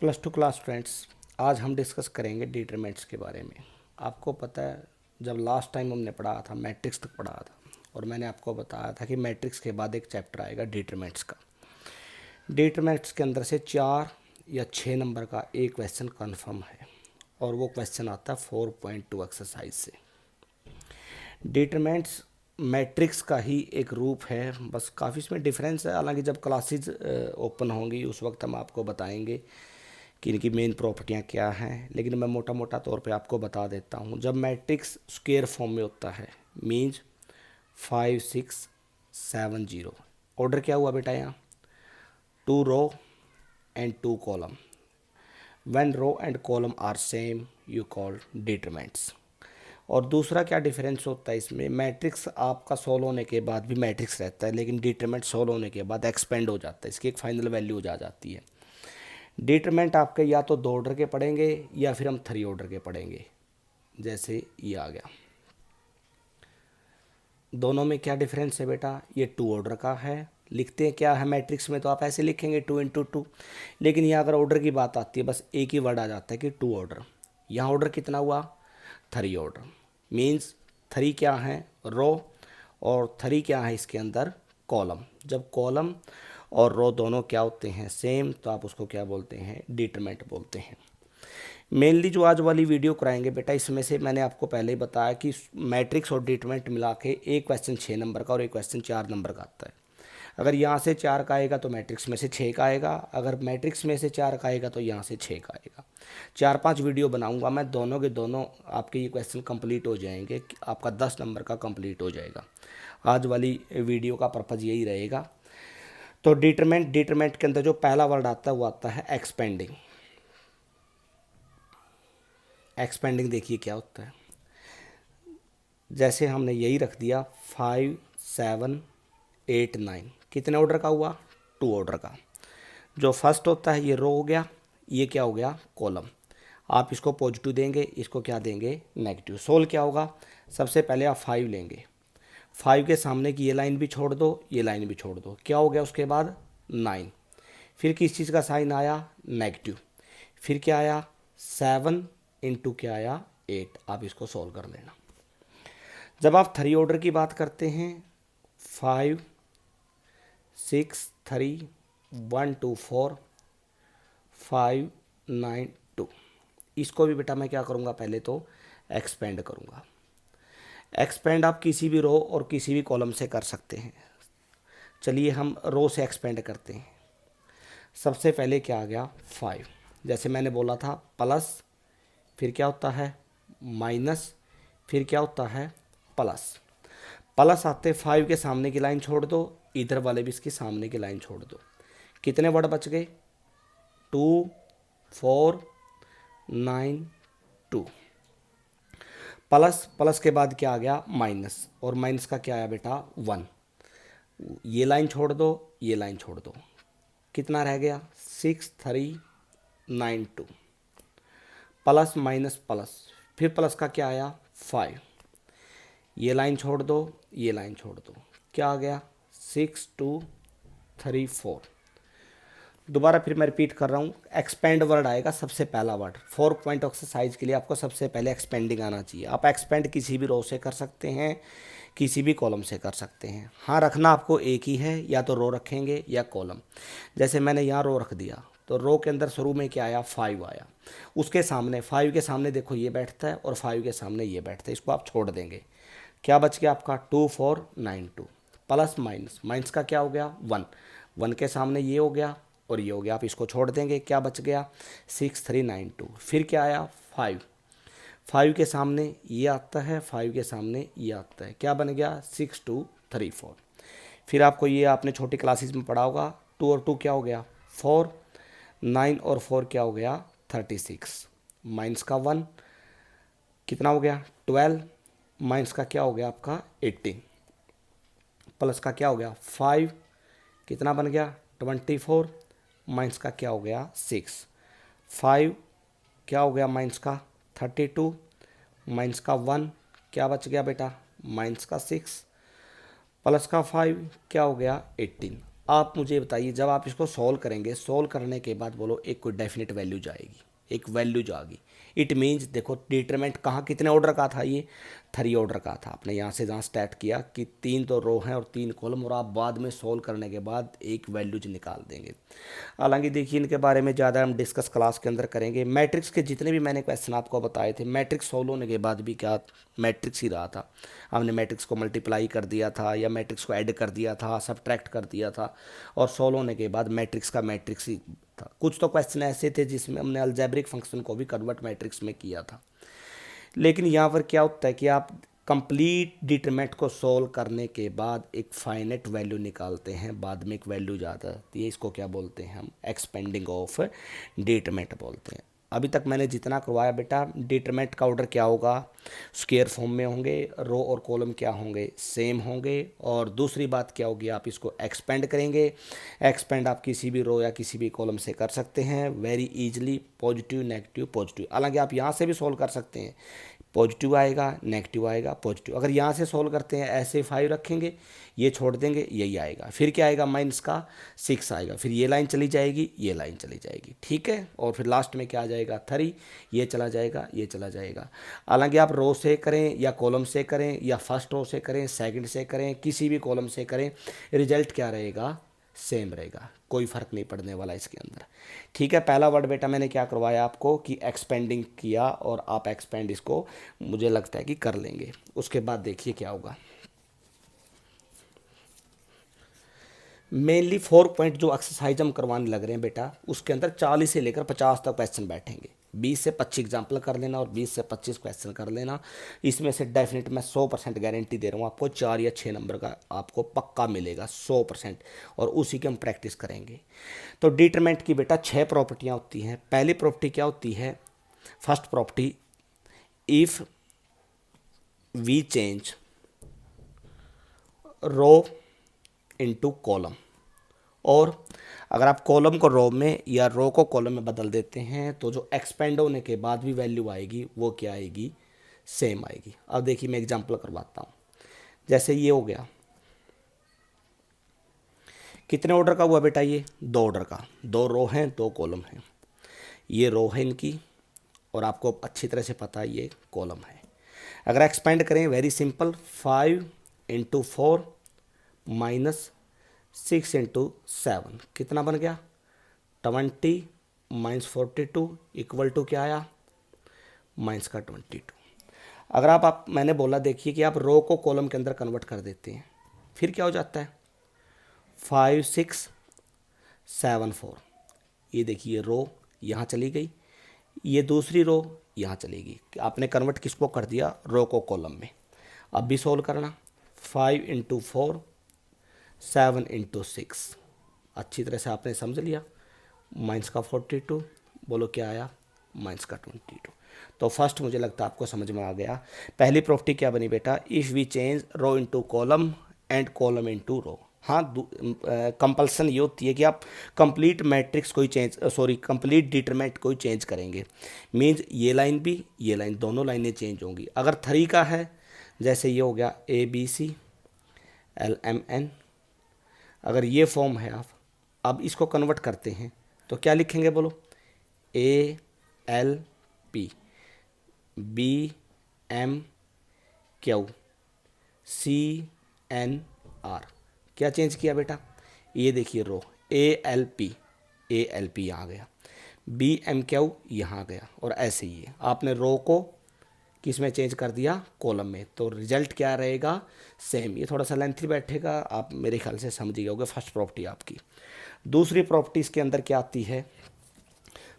Plus two class students, आज हम discuss करेंगे डिटरमिनेंट्स के बारे में। आपको पता है, जब लास्ट टाइम हमने पढ़ा था मैट्रिक्स तक पढ़ा था और मैंने आपको बताया था कि मैट्रिक्स के बाद एक चैप्टर आएगा डिटरमिनेंट्स का। डिटरमिनेंट्स के अंदर से 4 या 6 नंबर का एक क्वेश्चन कन्फर्म है और वो क्वेश्चन आता है 4.2 एक्सरसाइज से। डिटरमिनेंट्स मैट्रिक्स का ही एक रूप है, बस काफ़ी इसमें डिफरेंस है। हालांकि जब क्लासेज ओपन होंगी उस वक्त हम आपको बताएंगे कि इनकी मेन प्रॉपर्टियाँ क्या हैं, लेकिन मैं मोटा मोटा तौर पे आपको बता देता हूँ। जब मैट्रिक्स स्क्वायर फॉर्म में होता है मीन्स 5 6 7 0। ऑर्डर क्या हुआ बेटा यहाँ? 2 row and 2 column. When row and column are same you call determinants. और दूसरा क्या डिफरेंस होता है इसमें, मैट्रिक्स आपका सोल्व होने के बाद भी मैट्रिक्स रहता है, लेकिन डिटरमिनेंट सोल्व होने के बाद एक्सपेंड हो जाता है, इसकी एक फाइनल वैल्यू हो जाती है। डिटरमिनेंट आपके या तो 2 ऑर्डर के पढ़ेंगे या फिर हम 3 ऑर्डर के पढ़ेंगे। जैसे ये आ गया, दोनों में क्या डिफरेंस है बेटा? ये 2 ऑर्डर का है। लिखते हैं क्या है मैट्रिक्स में, तो आप ऐसे लिखेंगे 2 इंटू 2, लेकिन यहाँ अगर ऑर्डर की बात आती है बस एक ही वर्ड आ जाता है कि 2 ऑर्डर। यहाँ ऑर्डर कितना हुआ? 3 ऑर्डर। मीन्स 3 क्या है? रो, और 3 क्या है इसके अंदर? कॉलम। जब कॉलम और रो दोनों क्या होते हैं? सेम, तो आप उसको क्या बोलते हैं? डिटरमिनेंट बोलते हैं। मेनली जो आज वाली वीडियो कराएंगे बेटा, इसमें से मैंने आपको पहले ही बताया कि मैट्रिक्स और डिटरमिनेंट मिला के एक क्वेश्चन 6 नंबर का और एक क्वेश्चन 4 नंबर का आता है। अगर यहाँ से 4 का आएगा तो मैट्रिक्स में से 6 का आएगा, अगर मैट्रिक्स में से 4 का आएगा तो यहाँ से 6 का आएगा। 4-5 वीडियो बनाऊंगा मैं, दोनों के दोनों आपके ये क्वेश्चन कंप्लीट हो जाएंगे, आपका 10 नंबर का कंप्लीट हो जाएगा। आज वाली वीडियो का पर्पज़ यही रहेगा। तो डिटरमिनेंट के अंदर जो पहला वर्ड आता है वो आता है एक्सपेंडिंग। एक्सपेंडिंग देखिए क्या होता है। जैसे हमने यही रख दिया 5 7 8 9, कितने ऑर्डर का हुआ? 2 ऑर्डर का। जो फर्स्ट होता है ये रो हो गया, ये क्या हो गया? कॉलम। आप इसको पॉजिटिव देंगे, इसको क्या देंगे? नेगेटिव। सोल्व क्या होगा? सबसे पहले आप 5 लेंगे, 5 के सामने की ये लाइन भी छोड़ दो, ये लाइन भी छोड़ दो, क्या हो गया उसके बाद? 9। फिर किस चीज़ का साइन आया? नेगेटिव। फिर क्या आया? 7 इंटू क्या आया? 8। आप इसको सॉल्व कर लेना। जब आप 3 ऑर्डर की बात करते हैं, 5 6 3 1 2 4 5 9 2, इसको भी बेटा मैं क्या करूँगा? पहले तो एक्सपेंड करूँगा। एक्सपेंड आप किसी भी रो और किसी भी कॉलम से कर सकते हैं। चलिए हम रो से एक्सपेंड करते हैं। सबसे पहले क्या आ गया? 5। जैसे मैंने बोला था प्लस, फिर क्या होता है? माइनस, फिर क्या होता है? प्लस। प्लस आते 5 के सामने की लाइन छोड़ दो, इधर वाले भी इसके सामने की लाइन छोड़ दो। कितने वर्ड बच गए? 2 4 9 2। प्लस, प्लस के बाद क्या आ गया? माइनस, और माइनस का क्या आया बेटा? 1। ये लाइन छोड़ दो, ये लाइन छोड़ दो, कितना रह गया? 6 3 9 2। प्लस माइनस प्लस, फिर प्लस का क्या आया? 5। ये लाइन छोड़ दो, ये लाइन छोड़ दो, क्या आ गया? 6 2 3 4। दोबारा फिर मैं रिपीट कर रहा हूँ, एक्सपेंड वर्ड आएगा सबसे पहला वर्ड। 4 पॉइंट एक्सरसाइज के लिए आपको सबसे पहले एक्सपेंडिंग आना चाहिए। आप एक्सपेंड किसी भी रो से कर सकते हैं, किसी भी कॉलम से कर सकते हैं। हाँ, रखना आपको एक ही है, या तो रो रखेंगे या कॉलम। जैसे मैंने यहाँ रो रख दिया, तो रो के अंदर शुरू में क्या आया? 5 आया। उसके सामने 5 के सामने देखो ये बैठता है और 5 के सामने ये बैठता है, इसको आप छोड़ देंगे। क्या बच गया आपका? 2 4 9 2। प्लस माइनस, माइनस का क्या हो गया? 1। 1 के सामने ये हो गया और ये हो गया, आप इसको छोड़ देंगे, क्या बच गया? 6 3 9 2। फिर क्या आया? 5। 5 के सामने ये आता है, 5 के सामने ये आता है, क्या बन गया? 6 2 3 4। फिर आपको ये आपने छोटी क्लासेस में पढ़ा होगा, 2 और 2 क्या हो गया? 4। 9 और 4 क्या हो गया? 36। माइनस का 1 कितना हो गया? 12। माइनस का क्या हो गया आपका? 18। प्लस का क्या हो गया? 5, कितना बन गया? 24। माइनस का क्या हो गया? 6। 5 क्या हो गया माइनस का? 32। माइनस का 1 क्या बच गया बेटा? माइनस का 6। प्लस का 5 क्या हो गया? 18। आप मुझे बताइए, जब आप इसको सॉल्व करेंगे, सॉल्व करने के बाद बोलो एक कोई डेफिनेट वैल्यू जाएगी, एक वैल्यू जाएगी। इट मीन्स देखो डिटरमेंट कहाँ कितने ऑर्डर का था, ये 3 ऑर्डर का था। आपने यहाँ से जहाँ स्टार्ट किया कि 3 तो रो हैं और 3 कॉलम, और आप बाद में सॉल्व करने के बाद एक वैल्यूज निकाल देंगे। हालांकि देखिए इनके बारे में ज़्यादा हम डिस्कस क्लास के अंदर करेंगे। मैट्रिक्स के जितने भी मैंने क्वेश्चन आपको बताए थे, मैट्रिक्स सॉल्व होने के बाद भी क्या मैट्रिक्स ही रहा था। हमने मैट्रिक्स को मल्टीप्लाई कर दिया था या मैट्रिक्स को ऐड कर दिया था, सब्ट्रैक्ट कर दिया था, और सॉल्व होने के बाद मैट्रिक्स का मैट्रिक्स ही था। कुछ तो क्वेश्चन ऐसे थे जिसमें हमने अलजेब्रिक फंक्शन को भी कन्वर्ट मैट्रिक्स में किया था। लेकिन यहाँ पर क्या होता है कि आप कंप्लीट डिटरमिनेंट को सोल्व करने के बाद एक फाइनेट वैल्यू निकालते हैं, बाद में एक वैल्यू ज़्यादा आती है, इसको क्या बोलते हैं हम, एक्सपेंडिंग ऑफ डिटरमिनेंट बोलते हैं। अभी तक मैंने जितना करवाया बेटा, डिटरमिनेंट का ऑर्डर क्या होगा, स्क्वायर फॉर्म में होंगे, रो और कॉलम क्या होंगे, सेम होंगे। और दूसरी बात क्या होगी, आप इसको एक्सपेंड करेंगे। एक्सपेंड आप किसी भी रो या किसी भी कॉलम से कर सकते हैं very easily, positive negative positive. हालांकि आप यहाँ से भी सोल्व कर सकते हैं, पॉजिटिव आएगा नेगेटिव आएगा पॉजिटिव। अगर यहाँ से सोल्व करते हैं ऐसे 5 रखेंगे, ये छोड़ देंगे, यही आएगा। फिर क्या आएगा, माइनस का 6 आएगा, फिर ये लाइन चली जाएगी, ये लाइन चली जाएगी, ठीक है। और फिर लास्ट में क्या आ जाएगा, 3, ये चला जाएगा, ये चला जाएगा। हालांकि आप रो से करें या कॉलम से करें या फर्स्ट रो से करें, सेकंड से करें, किसी भी कॉलम से करें, रिजल्ट क्या रहेगा, सेम रहेगा, कोई फ़र्क नहीं पड़ने वाला इसके अंदर, ठीक है। पहला वर्ड बेटा मैंने क्या करवाया आपको कि एक्सपेंडिंग किया, और आप एक्सपेंड इसको मुझे लगता है कि कर लेंगे। उसके बाद देखिए क्या होगा, मेनली 4 पॉइंट जो एक्सरसाइज हम करवाने लग रहे हैं बेटा, उसके अंदर 40 से लेकर 50 तक क्वेश्चन बैठेंगे। 20 से 25 एग्जाम्पल कर लेना और 20 से 25 क्वेश्चन कर लेना। इसमें से डेफिनेट मैं 100% गारंटी दे रहा हूँ आपको, 4 या 6 नंबर का आपको पक्का मिलेगा 100%, और उसी की हम प्रैक्टिस करेंगे। तो डिटरमिनेंट की बेटा 6 प्रॉपर्टियाँ होती हैं। पहली प्रॉपर्टी क्या होती है, first property, if we change row into column, और अगर आप कॉलम को रो में या रो को कॉलम में बदल देते हैं तो जो एक्सपेंड होने के बाद भी वैल्यू आएगी वो क्या आएगी, सेम आएगी। अब देखिए मैं एग्जांपल करवाता हूँ। जैसे ये हो गया, कितने ऑर्डर का हुआ बेटा, ये 2 ऑर्डर का, 2 रो हैं 2 कॉलम हैं। ये रो है इनकी, और आपको अच्छी तरह से पता है ये कॉलम है। अगर एक्सपेंड करें very simple, 5 into 4 minus 6 into 7 कितना बन गया, 20 माइनस 42 इक्वल टू क्या आया, माइनस का 22। अगर आप मैंने बोला देखिए कि आप रो को कॉलम के अंदर कन्वर्ट कर देते हैं, फिर क्या हो जाता है, 5 6 7 4। ये देखिए रो यहाँ चली गई, ये दूसरी रो यहाँ चलेगी। आपने कन्वर्ट किसको कर दिया, रो को कॉलम में। अब भी सोल्व करना, 5 इंटू 4 7 इंटू 6, अच्छी तरह से आपने समझ लिया, माइनस का 42, बोलो क्या आया, माइनस का 22। तो फर्स्ट मुझे लगता है आपको समझ में आ गया। पहली प्रॉपर्टी क्या बनी बेटा, if we change row into column and column into row. हाँ, कंपल्सन ये होती है कि आप कंप्लीट मैट्रिक्स को ही चेंज, सॉरी कंप्लीट डिटरमिनेंट को ही चेंज करेंगे। मीन्स ये लाइन भी ये लाइन, दोनों लाइनें चेंज होंगी। अगर 3 का है, जैसे ये हो गया ABC LMN, अगर ये फॉर्म है, आप अब इसको कन्वर्ट करते हैं तो क्या लिखेंगे, बोलो, ALP BMQ CNR। क्या चेंज किया बेटा, ये देखिए रो ALP यहाँ गया, BMQ यहाँ गया, और ऐसे ही है। आपने रो को किस में चेंज कर दिया, कॉलम में, तो रिजल्ट क्या रहेगा, सेम। ये थोड़ा सा लेंथी बैठेगा, आप मेरे ख्याल से समझ ही होगे फर्स्ट प्रॉपर्टी आपकी। दूसरी प्रॉपर्टी इसके अंदर क्या आती है,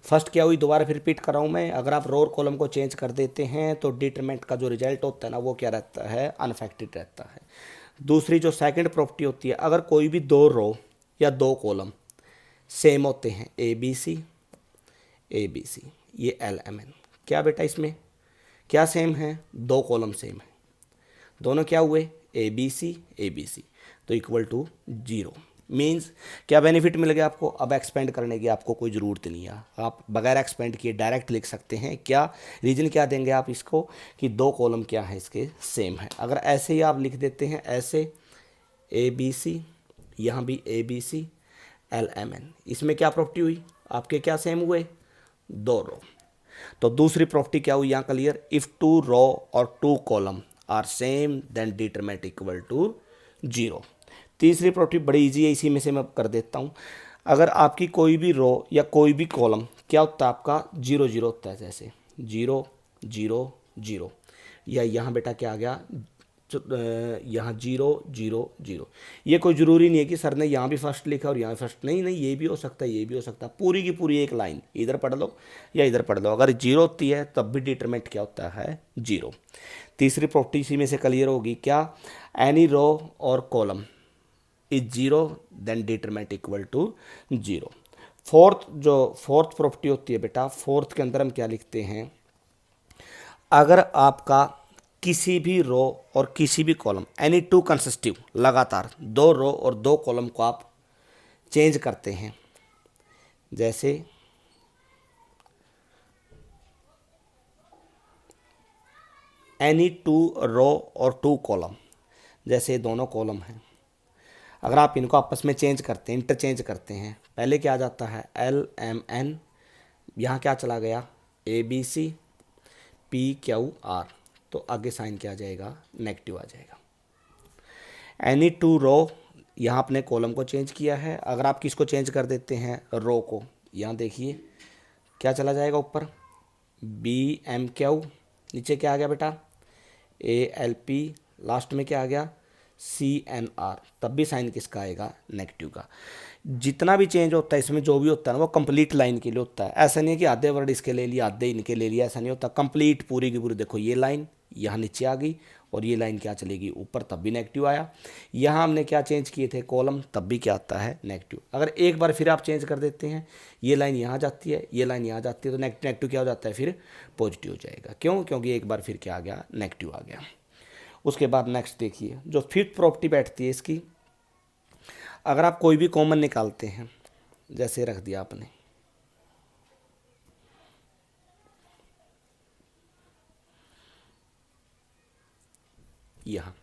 फर्स्ट क्या हुई, दोबारा फिर रिपीट कर रहा हूँ मैं। अगर आप रो और कॉलम को चेंज कर देते हैं तो डिटरमिनेंट का जो रिजल्ट होता है ना, वो क्या रहता है, अनअफेक्टेड रहता है। दूसरी जो सेकंड प्रॉपर्टी होती है, अगर कोई भी 2 रो या 2 कॉलम सेम होते हैं, ABC ये LMN, क्या बेटा इसमें क्या सेम है, 2 कॉलम सेम है, दोनों क्या हुए, ABC, तो इक्वल टू 0। मीन्स क्या बेनिफिट मिल गया आपको, अब एक्सपेंड करने की आपको कोई ज़रूरत नहीं है, आप बगैर एक्सपेंड किए डायरेक्ट लिख सकते हैं। क्या रीजन क्या देंगे आप इसको, कि 2 कॉलम क्या है इसके, सेम है। अगर ऐसे ही आप लिख देते हैं, ऐसे ABC यहाँ भी ABC LMN। इसमें क्या प्रॉपर्टी हुई, आपके क्या सेम हुए, 2 रो। तो दूसरी प्रॉपर्टी क्या हुई यहाँ क्लियर, इफ़ 2 रो और 2 column are same then determinant equal to 0। तीसरी प्रॉपर्टी बड़ी इजी है, इसी में से मैं कर देता हूँ। अगर आपकी कोई भी रो या कोई भी कॉलम क्या होता है आपका 0 0 होता है, जैसे 0 0 0, या यहाँ बेटा क्या आ गया, यहाँ 0 0 0। ये कोई ज़रूरी नहीं है कि सर ने यहाँ भी फर्स्ट लिखा और यहाँ फर्स्ट, नहीं नहीं, ये भी हो सकता है, ये भी हो सकता है, पूरी की पूरी एक लाइन इधर पढ़ लो या इधर पढ़ लो, अगर 0 होती है तब भी डिटरमिनेंट क्या होता है, 0। तीसरी प्रॉपर्टी इसी में से क्लियर होगी क्या, एनी रो और column is 0 then determinant equal to 0। Fourth property होती है बेटा, फोर्थ के अंदर हम क्या लिखते हैं, अगर आपका किसी भी रो और किसी भी कॉलम एनी 2 कंसेक्यूटिव लगातार 2 रो और 2 कॉलम को आप चेंज करते हैं, जैसे एनी 2 रो और 2 कॉलम, जैसे दोनों कॉलम हैं, अगर आप इनको आपस में चेंज करते हैं, इंटरचेंज करते हैं, पहले क्या आ जाता है LMN, यहाँ क्या चला गया ABC PQR, तो आगे साइन क्या आ जाएगा, नेगेटिव आ जाएगा। एनी 2 रो, यहाँ आपने कॉलम को चेंज किया है, अगर आप किसको चेंज कर देते हैं, रो को, यहाँ देखिए क्या चला जाएगा ऊपर BMQ, नीचे क्या आ गया बेटा ALP, लास्ट में क्या आ गया CNR, तब भी साइन किसका आएगा, नेगेटिव का। जितना भी चेंज होता है इसमें, जो भी होता है ना, वो कंप्लीट लाइन के लिए होता है। ऐसा नहीं है कि आधे वर्ड इसके ले लिया आधे इनके ले लिया, ऐसा नहीं होता, कंप्लीट पूरी की पूरी। देखो ये लाइन यहाँ नीचे आ गई और ये लाइन क्या चलेगी ऊपर, तब भी नेगेटिव आया। यहाँ हमने क्या चेंज किए थे, कॉलम, तब भी क्या आता है, नेगेटिव। अगर एक बार फिर आप चेंज कर देते हैं, ये लाइन यहाँ जाती है, ये लाइन यहाँ जाती है, तो नेगेटिव क्या हो जाता है, फिर पॉजिटिव हो जाएगा। क्यों, क्योंकि एक बार फिर क्या आ गया, नेगेटिव आ गया। उसके बाद नेक्स्ट देखिए, जो फिफ्थ प्रॉपर्टी बैठती है इसकी, अगर आप कोई भी कॉमन निकालते हैं, जैसे रख दिया आपने, यहाँ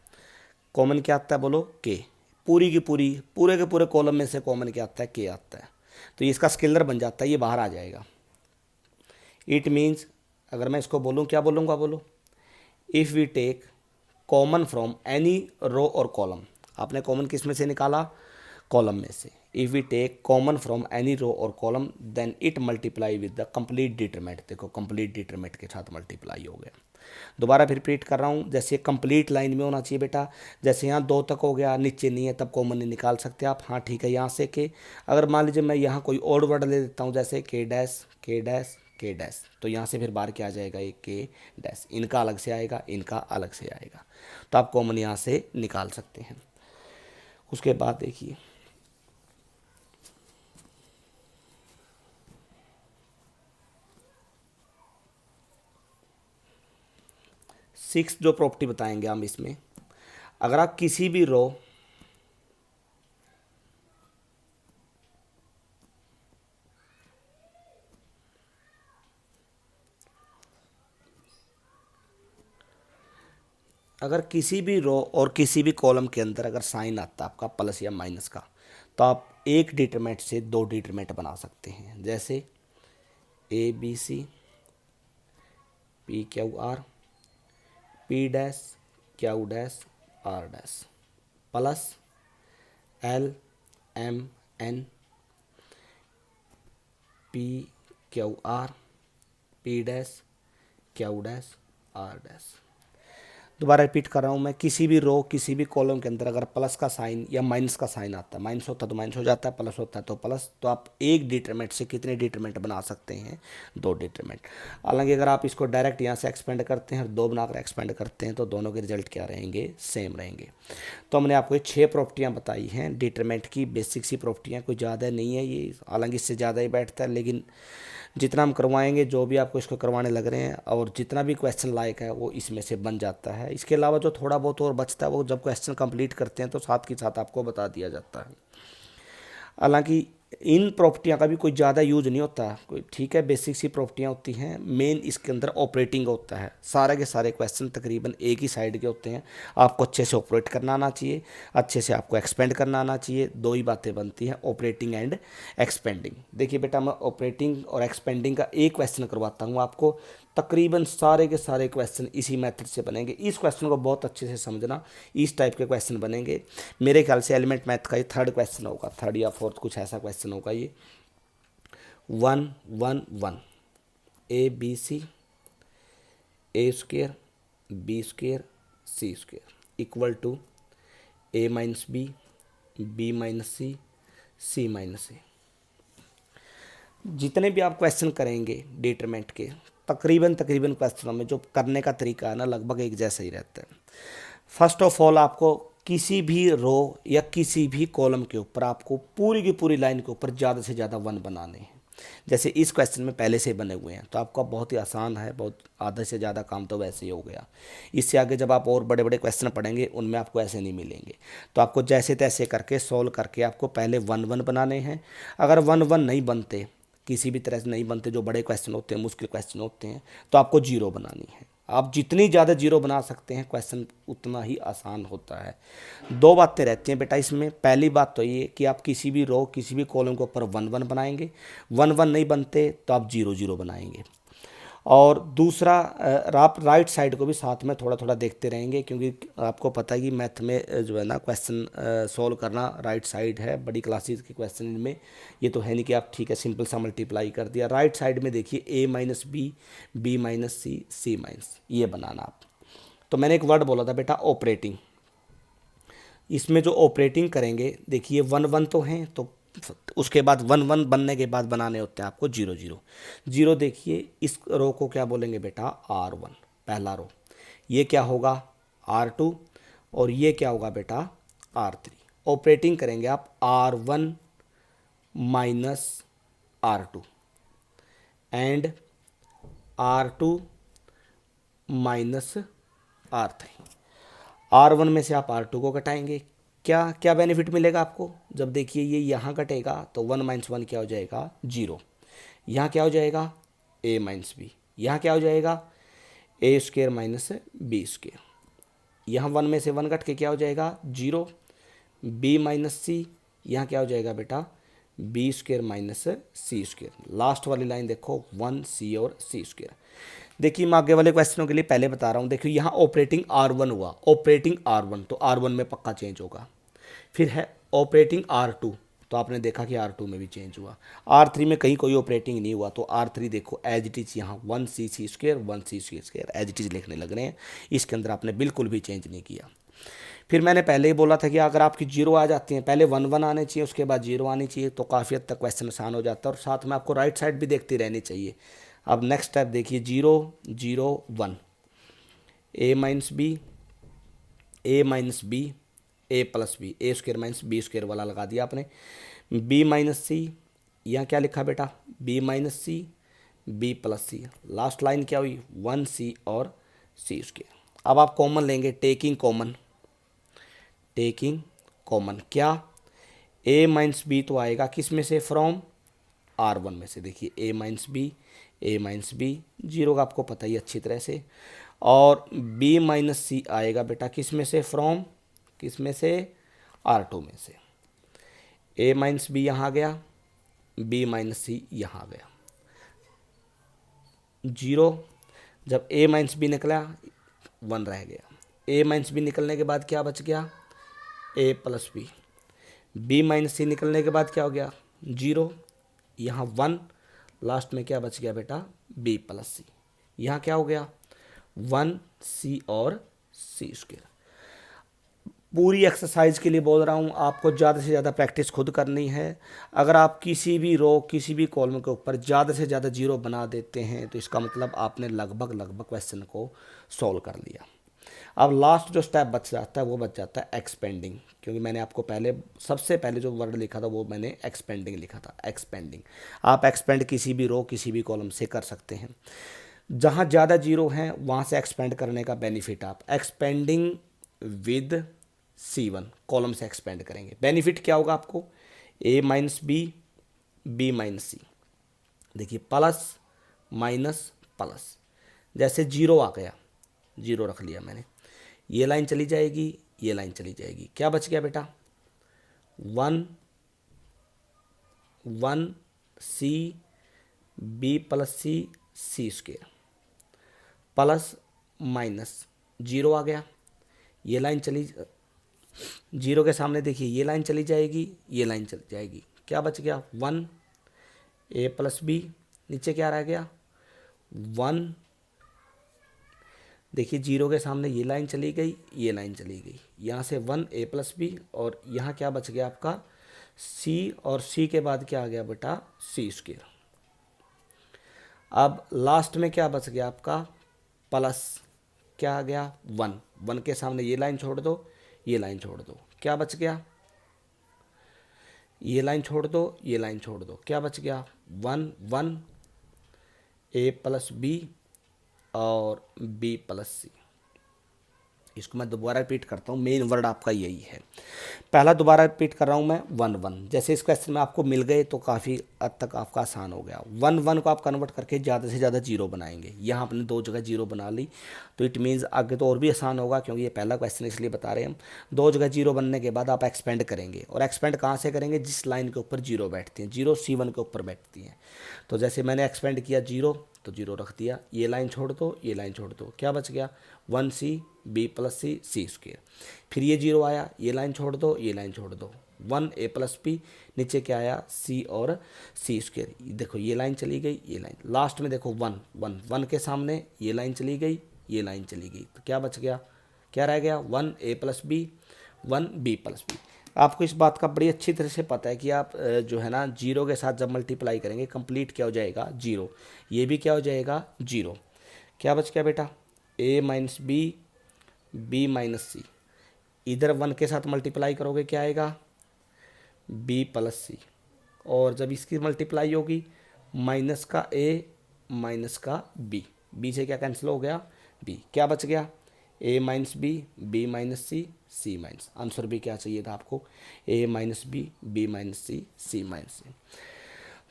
कॉमन क्या आता है बोलो, के, पूरी की पूरी, पूरे के पूरे कॉलम में से कॉमन क्या आता है, के आता है, तो ये इसका स्केलर बन जाता है, ये बाहर आ जाएगा। इट मीन्स, अगर मैं इसको बोलूँ, क्या बोलूँगा बोलो, if we take common from any row और कॉलम, आपने कॉमन किस में से निकाला, कॉलम में से। If we take common from any row और column then it multiply with the complete determinant, देखो कंप्लीट डिटरमिनेंट के साथ मल्टीप्लाई हो गया। दोबारा फिर रिपीट कर रहा हूँ, जैसे कंप्लीट लाइन में होना चाहिए बेटा, जैसे यहाँ 2 तक हो गया, नीचे नहीं है, तब कॉमन नहीं निकाल सकते आप। हाँ ठीक है, यहाँ से के, अगर मान लीजिए मैं यहाँ कोई और वर्ड ले देता हूँ, जैसे के डैश के डैश के डैश, तो यहाँ से फिर बाहर क्या आ जाएगा, ये के डैश, इनका अलग से आएगा, इनका अलग से आएगा, तो आप कॉमन यहाँ से निकाल सकते हैं। उसके बाद देखिए, सिक्स जो प्रॉपर्टी बताएंगे हम इसमें, अगर आप किसी भी रो अगर किसी भी रो और किसी भी कॉलम के अंदर अगर साइन आता है आपका प्लस या माइनस का, तो आप एक डिटरमिनेंट से 2 डिटरमिनेंट बना सकते हैं, जैसे ABC PQR P dash Q dash R dash plus LMN PQR P dash Q dash R dash. दोबारा रिपीट कर रहा हूँ मैं, किसी भी रो किसी भी कॉलम के अंदर अगर प्लस का साइन या माइनस का साइन आता है, माइनस होता है तो माइनस हो जाता है, प्लस होता है तो प्लस, तो आप एक डिटरमिनेंट से कितने डिटरमिनेंट बना सकते हैं, 2 डिटरमिनेंट। हालांकि अगर आप इसको डायरेक्ट यहाँ से एक्सपेंड करते हैं और 2 बनाकर एक्सपेंड करते हैं, तो दोनों के रिजल्ट क्या रहेंगे, सेम रहेंगे। तो हमने आपको 6 प्रॉपर्टियाँ बताई हैं डिटरमिनेंट की, बेसिक सी प्रॉपर्टियाँ, कोई ज़्यादा नहीं है ये, हालांकि इससे ज़्यादा ही बैठता है, लेकिन जितना हम करवाएंगे, जो भी आपको इसको करवाने लग रहे हैं, और जितना भी क्वेश्चन लायक है वो इसमें से बन जाता है। इसके अलावा जो थोड़ा बहुत और बचता है वो जब क्वेश्चन कंप्लीट करते हैं तो साथ के साथ आपको बता दिया जाता है। हालांकि इन प्रॉपर्टियां का भी कोई ज़्यादा यूज नहीं होता कोई, ठीक है, बेसिक सी प्रॉपर्टियां होती हैं। मेन इसके अंदर ऑपरेटिंग होता है। सारे के सारे क्वेश्चन तकरीबन एक ही साइड के होते हैं। आपको अच्छे से ऑपरेट करना आना चाहिए, अच्छे से आपको एक्सपेंड करना आना चाहिए। दो ही बातें बनती हैं, ऑपरेटिंग एंड एक्सपेंडिंग। देखिए बेटा, मैं ऑपरेटिंग और एक्सपेंडिंग का एक क्वेश्चन करवाता हूँ आपको। तकरीबन सारे के सारे क्वेश्चन इसी मेथड से बनेंगे। इस क्वेश्चन को बहुत अच्छे से समझना, इस टाइप के क्वेश्चन बनेंगे। मेरे ख्याल से एलिमेंट मैथ का ये थर्ड क्वेश्चन होगा, थर्ड या फोर्थ कुछ ऐसा क्वेश्चन होगा ये। 1 1 1 A B C A square B square C square equal to A minus B minus C minus A. जितने भी आप क्वेश्चन करेंगे डिटरमिनेंट के, तकरीबन तकरीबन क्वेश्चनों में जो करने का तरीका है ना, लगभग एक जैसा ही रहता है। फर्स्ट ऑफ ऑल आपको किसी भी रो या किसी भी कॉलम के ऊपर आपको पूरी की पूरी लाइन के ऊपर ज़्यादा से ज़्यादा वन बनाने हैं। जैसे इस क्वेश्चन में पहले से ही बने हुए हैं, तो आपका बहुत ही आसान है, बहुत आधे से ज़्यादा काम तो वैसे ही हो गया। इससे आगे जब आप और बड़े बड़े क्वेश्चन पढ़ेंगे उनमें आपको ऐसे नहीं मिलेंगे। तो आपको जैसे तैसे करके सॉल्व करके आपको पहले वन वन बनाने हैं। अगर वन वन नहीं बनते, किसी भी तरह से नहीं बनते, जो बड़े क्वेश्चन होते हैं, मुश्किल क्वेश्चन होते हैं, तो आपको जीरो बनानी है। आप जितनी ज़्यादा जीरो बना सकते हैं क्वेश्चन उतना ही आसान होता है। दो बातें रहती हैं बेटा इसमें। पहली बात तो ये कि आप किसी भी रो किसी भी कॉलम के ऊपर वन वन बनाएंगे। वन वन नहीं बनते तो आप जीरो जीरो बनाएंगे। और दूसरा, आप राइट साइड को भी साथ में थोड़ा थोड़ा देखते रहेंगे, क्योंकि आपको पता है कि मैथ में जो है ना क्वेश्चन सॉल्व करना राइट साइड है। बड़ी क्लासेस के क्वेश्चन में ये तो है नहीं कि आप ठीक है सिंपल सा मल्टीप्लाई कर दिया। राइट साइड में देखिए ए minus B minus C minus, ये बनाना आप। तो मैंने एक वर्ड बोला था बेटा, ऑपरेटिंग। इसमें जो ऑपरेटिंग करेंगे, देखिए वन वन तो हैं, तो उसके बाद वन वन बनने के बाद बनाने होते हैं आपको जीरो जीरो। जीरो देखिए, इस रो को क्या बोलेंगे बेटा, R1, पहला रो। ये क्या होगा, R2, और ये क्या होगा बेटा, R3। ऑपरेटिंग करेंगे आप R1 minus R2 and R2 minus R3। R1 में से आप R2 को घटाएंगे। क्या क्या बेनिफिट मिलेगा आपको, जब देखिए ये यहाँ कटेगा तो 1 माइनस 1 क्या हो जाएगा, जीरो। यहाँ क्या हो जाएगा, a माइनस बी। यहाँ क्या हो जाएगा, ए स्क्वेयर माइनस बी स्क्वेयर। यहाँ 1 में से 1 कट के क्या हो जाएगा, जीरो। b माइनस सी, यहाँ क्या हो जाएगा बेटा, B square minus C square. Last वाली लाइन देखो, 1c और सी स्क्वेयर। देखिए मैं आगे वाले क्वेश्चनों के लिए पहले बता रहा हूँ। देखिए यहाँ ऑपरेटिंग R1 हुआ, ऑपरेटिंग R1 तो R1 में पक्का चेंज होगा। फिर है ऑपरेटिंग R2, तो आपने देखा कि R2 में भी चेंज हुआ। R3 में कहीं कोई ऑपरेटिंग नहीं हुआ, तो R3 देखो एज इट इज यहाँ 1c square 1c square as it is लिखने लग रहे हैं। इसके अंदर आपने बिल्कुल भी चेंज नहीं किया। फिर मैंने पहले ही बोला था कि अगर आपकी जीरो आ जाती हैं, पहले वन वन आने चाहिए, उसके बाद जीरो आनी चाहिए, तो काफ़ी हद तक क्वेश्चन आसान हो जाता है। और साथ में आपको राइट साइड भी देखती रहनी चाहिए। अब नेक्स्ट स्टेप देखिए, 0 0 1, ए माइनस बी ए प्लस बी, ए स्क्वेयर माइनस बी स्क्वेयर वाला लगा दिया आपने। बी माइनस सी, यहाँ क्या लिखा बेटा, B minus C B plus C. Last line क्या हुई, 1c और सी स्क्वेयर। अब आप कॉमन लेंगे, टेकिंग कॉमन क्या, a माइनस बी तो आएगा किस में से, फ्रॉम R1 में से। देखिए a माइनस बी जीरो का आपको पता ही अच्छी तरह से। और b माइनस सी आएगा बेटा किस में से, फ्रॉम किस में से, R2 में से। a माइनस बी यहाँ आ गया, b माइनस सी यहाँ आ गया। जीरो, जब a माइनस बी निकला 1 रह गया। a माइनस बी निकलने के बाद क्या बच गया, a plus B. b minus C निकलने के बाद क्या हो गया, जीरो। यहाँ 1, लास्ट में क्या बच गया बेटा, b प्लस सी। यहाँ क्या हो गया, 1c और सी स्क्वेयर। पूरी एक्सरसाइज के लिए बोल रहा हूँ, आपको ज़्यादा से ज़्यादा प्रैक्टिस खुद करनी है। अगर आप किसी भी रो किसी भी कॉलम के ऊपर ज़्यादा से ज़्यादा जीरो बना देते हैं, तो इसका मतलब आपने लगभग क्वेश्चन को सॉल्व कर लिया। अब लास्ट जो स्टेप बच जाता है वो बच जाता है एक्सपेंडिंग, क्योंकि मैंने आपको पहले सबसे पहले जो वर्ड लिखा था वो मैंने एक्सपेंडिंग लिखा था। एक्सपेंडिंग, आप एक्सपेंड किसी भी रो किसी भी कॉलम से कर सकते हैं। जहाँ ज़्यादा जीरो हैं वहाँ से एक्सपेंड करने का बेनिफिट, आप एक्सपेंडिंग विद C1 कॉलम से एक्सपेंड करेंगे। बेनिफिट क्या होगा आपको, a minus B B minus C. देखिए प्लस माइनस प्लस, जैसे जीरो आ गया, जीरो रख लिया मैंने, ये लाइन चली जाएगी, ये लाइन चली जाएगी, क्या बच गया बेटा, one one C B plus C C square plus minus zero आ गया, ये लाइन चली, जीरो के सामने देखिए ये लाइन चली जाएगी, ये लाइन चली जाएगी, क्या बच गया, वन ए प्लस बी, नीचे क्या रह गया, वन, देखिए जीरो के सामने ये लाइन चली गई, ये लाइन चली गई, यहाँ से वन ए प्लस बी, और यहाँ क्या बच गया आपका सी, और सी के बाद क्या आ गया बेटा सी स्क्वेयर। अब लास्ट में क्या बच गया आपका प्लस, क्या आ गया वन, वन के सामने ये लाइन छोड़ दो, ये लाइन छोड़ दो, क्या बच गया, ये लाइन छोड़ दो, ये लाइन छोड़ दो, क्या बच गया, one one A plus B और बी प्लस सी। इसको मैं दोबारा रिपीट करता हूँ, मेन वर्ड आपका यही है। पहला दोबारा रिपीट कर रहा हूँ मैं, वन वन, जैसे इस क्वेश्चन में आपको मिल गए तो काफ़ी हद तक आपका आसान हो गया। वन वन को आप कन्वर्ट करके ज़्यादा से ज़्यादा जीरो बनाएंगे, यहाँ आपने दो जगह जीरो बना ली, तो इट मीन्स आगे तो और भी आसान होगा, क्योंकि ये पहला क्वेश्चन इसलिए बता रहे हैं हम। दो जगह जीरो बनने के बाद आप एक्सपेंड करेंगे, और एक्सपेंड कहाँ से करेंगे, जिस लाइन के ऊपर जीरो बैठती हैं, जीरो C1 के ऊपर बैठती हैं। तो जैसे मैंने एक्सपेंड किया जीरो, तो जीरो रख दिया, ये लाइन छोड़ दो, ये लाइन छोड़ दो, क्या बच गया, one C B plus C C square. फिर ये जीरो आया, ये लाइन छोड़ दो, ये लाइन छोड़ दो, वन ए प्लस बी, नीचे क्या आया सी और सी स्क्वेयर। देखो ये लाइन चली गई, ये लाइन, लास्ट में देखो वन वन, वन के सामने ये लाइन चली गई, ये लाइन चली गई, तो क्या बच गया, क्या रह गया, one A plus B, one B plus B. आपको इस बात का बड़ी अच्छी तरह से पता है कि आप जो है ना जीरो के साथ जब मल्टीप्लाई करेंगे कंप्लीट क्या हो जाएगा जीरो, ये भी क्या हो जाएगा जीरो, क्या बच गया बेटा ए माइनस बी बी माइनस सी, इधर वन के साथ मल्टीप्लाई करोगे क्या आएगा बी प्लस सी, और जब इसकी मल्टीप्लाई होगी माइनस का ए माइनस का बी, बी से क्या कैंसिल हो गया बी, क्या बच गया ए minus B minus C minus, answer भी क्या चाहिए था आपको ए minus B minus C minus सी।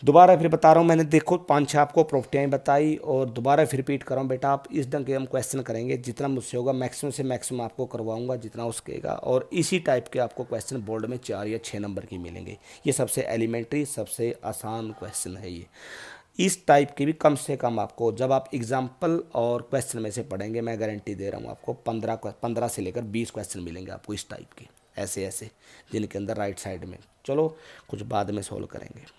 दोबारा फिर बता रहा हूँ मैंने, देखो पाँच छः आपको प्रॉपर्टियाँ बताई, और दोबारा फिर रिपीट कर रहा हूँ बेटा, आप इस ढंग के हम क्वेश्चन करेंगे, जितना मुझसे होगा मैक्सिमम से मैक्सिमम आपको करवाऊंगा जितना हो सकेगा, और इसी टाइप के आपको क्वेश्चन बोर्ड में 4 या 6 नंबर के मिलेंगे। ये सबसे एलिमेंट्री सबसे आसान क्वेश्चन है ये। इस टाइप के भी कम से कम आपको, जब आप एग्जाम्पल और क्वेश्चन में से पढ़ेंगे, मैं गारंटी दे रहा हूँ आपको 15 से लेकर 20 क्वेश्चन मिलेंगे आपको इस टाइप के, ऐसे ऐसे, जिनके अंदर राइट साइड में, चलो कुछ बाद में सोल्व करेंगे।